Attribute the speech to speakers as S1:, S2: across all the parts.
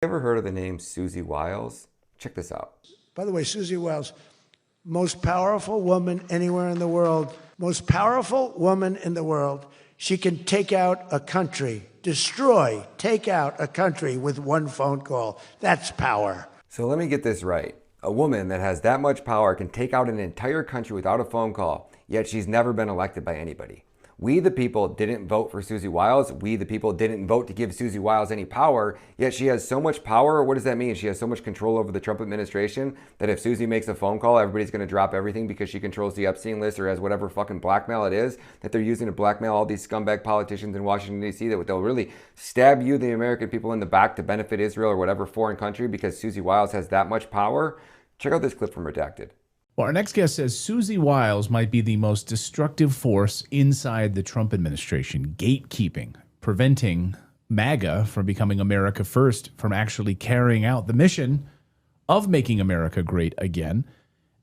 S1: Ever heard of the name Susie Wiles? Check this out.
S2: By the way, Susie Wiles, most powerful woman anywhere in the world, most powerful woman in the world. She can take out a country, take out a country with one phone call. That's power.
S1: So let me get this right. A woman that has that much power can take out an entire country without a phone call, yet she's never been elected by anybody. We the people didn't vote for Susie Wiles. We the people didn't vote to give Susie Wiles any power, yet she has so much power. What does that mean? She has so much control over the Trump administration that if Susie makes a phone call, everybody's going to drop everything because she controls the Epstein list or has whatever fucking blackmail it is that they're using to blackmail all these scumbag politicians in Washington, D.C. that they'll really stab you, the American people, in the back to benefit Israel or whatever foreign country because Susie Wiles has that much power. Check out this clip from Redacted.
S3: Well, our next guest says Susie Wiles might be the most destructive force inside the Trump administration, gatekeeping, preventing MAGA from becoming America first, from actually carrying out the mission of making America great again.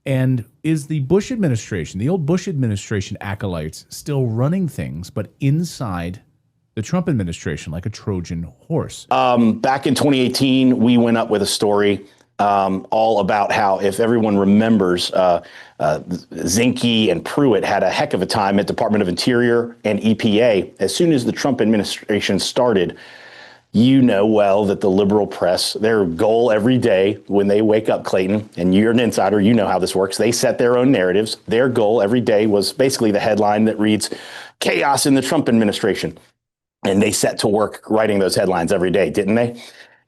S3: And is the Bush administration, the old Bush administration acolytes, still running things, but inside the Trump administration like a Trojan horse?
S4: Back in 2018, we went up with a story all about how, if everyone remembers, Zinke and Pruitt had a heck of a time at Department of Interior and EPA. As soon as the Trump administration started, you know well that the liberal press, their goal every day when they wake up, Clayton, and you're an insider, you know how this works. They set their own narratives. Their goal every day was basically the headline that reads, "Chaos in the Trump administration." And they set to work writing those headlines every day, didn't they?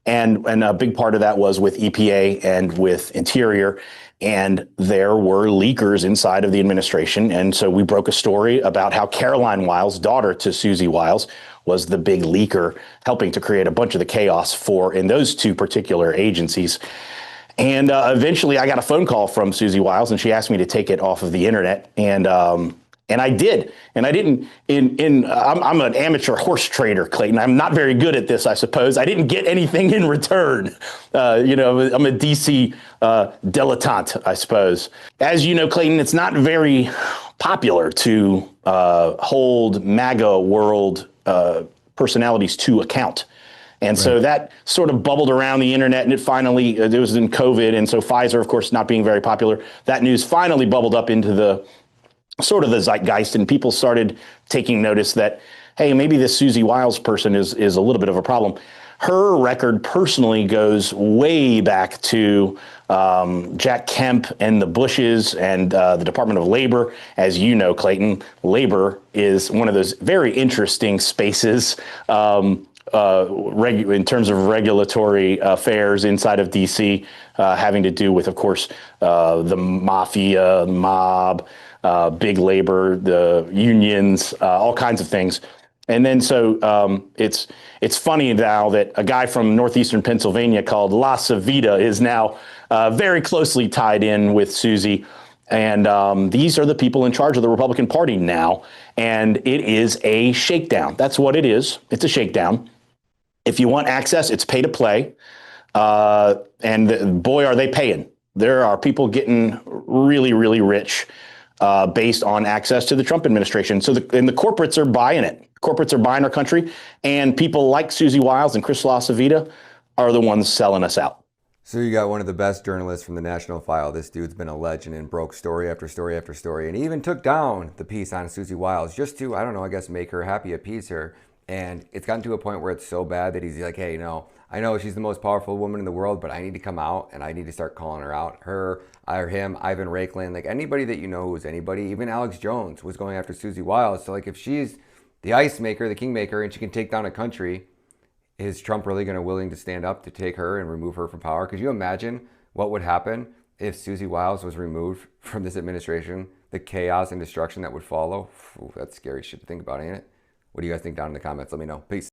S4: And a big part of that was with EPA and with Interior. And there were leakers inside of the administration. And so we broke a story about how Caroline Wiles, daughter to Susie Wiles, was the big leaker helping to create a bunch of the chaos in those two particular agencies. And eventually I got a phone call from Susie Wiles and she asked me to take it off of the internet. And I did. And I didn't, I'm an amateur horse trader, Clayton. I'm not very good at this, I suppose. I didn't get anything in return. I'm a DC dilettante, I suppose. As you know, Clayton, it's not very popular to hold MAGA world personalities to account. And right. So that sort of bubbled around the internet, and it finally, it was in COVID. And so Pfizer, of course, not being very popular, that news finally bubbled up into the sort of the zeitgeist, and people started taking notice that, hey, maybe this Susie Wiles person is a little bit of a problem. Her record personally goes way back to Jack Kemp and the Bushes and the Department of Labor. As you know, Clayton, labor is one of those very interesting spaces in terms of regulatory affairs inside of D.C., having to do with, of course, the mafia, the mob, big labor, the unions, all kinds of things. And then so it's funny now that a guy from northeastern Pennsylvania called La Savita is now very closely tied in with Susie. And these are the people in charge of the Republican Party now. And it is a shakedown. That's what it is. It's a shakedown. If you want access, it's pay to play. And boy, are they paying. There are people getting really, really rich based on access to the Trump administration. So the corporates are buying it. Corporates are buying our country, and people like Susie Wiles and Chris LaCivita are the ones selling us out.
S1: So you got one of the best journalists from the National File. This dude's been a legend and broke story after story after story, and he even took down the piece on Susie Wiles just to, I don't know, I guess make her happy, appease her. And it's gotten to a point where it's so bad that he's like, hey, no, I know she's the most powerful woman in the world, but I need to come out and I need to start calling her out. Her, or him, Ivan Raiklan, like anybody that you know who's anybody, even Alex Jones was going after Susie Wiles. So like if she's the ice maker, the kingmaker, and she can take down a country, is Trump really going to willing to stand up to take her and remove her from power? Could you imagine what would happen if Susie Wiles was removed from this administration? The chaos and destruction that would follow? Ooh, that's scary shit to think about, ain't it? What do you guys think down in the comments? Let me know. Peace.